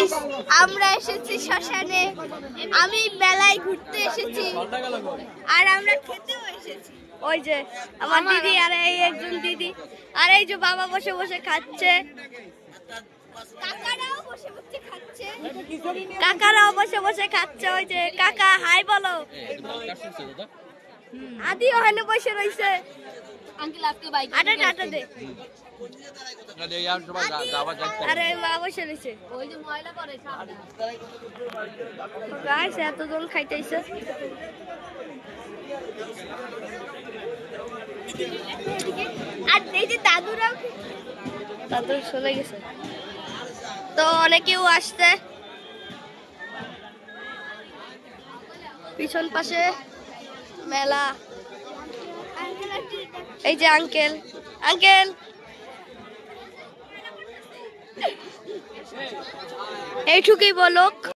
Guys, আমরা এসেছি শ্মশানে। আমি মেলায় ঘুরতে এসেছি আর আমরা খেতেও এসেছি। ওই যে আমার দিদি আর এই একজন দিদি আর এই যে বাবা বসে বসে খাচ্ছে, কাকারাও বসে বসে খাচ্ছে, ওই যে কাকা হাই বলো। আদি ওখানে বসে রয়েছে। আঙ্কেল আজকে বাইক আটা দে। আরে মা বসে রয়েছে, ওই যে ময়লা করে গাইস, এতজন খাইতেছে। আর এই যে দাদু চলে গেছে, তো অনেকেও আসছে। পিছন পাশে মেলা। এই যে আঙ্কেল এইটুকুই বলো।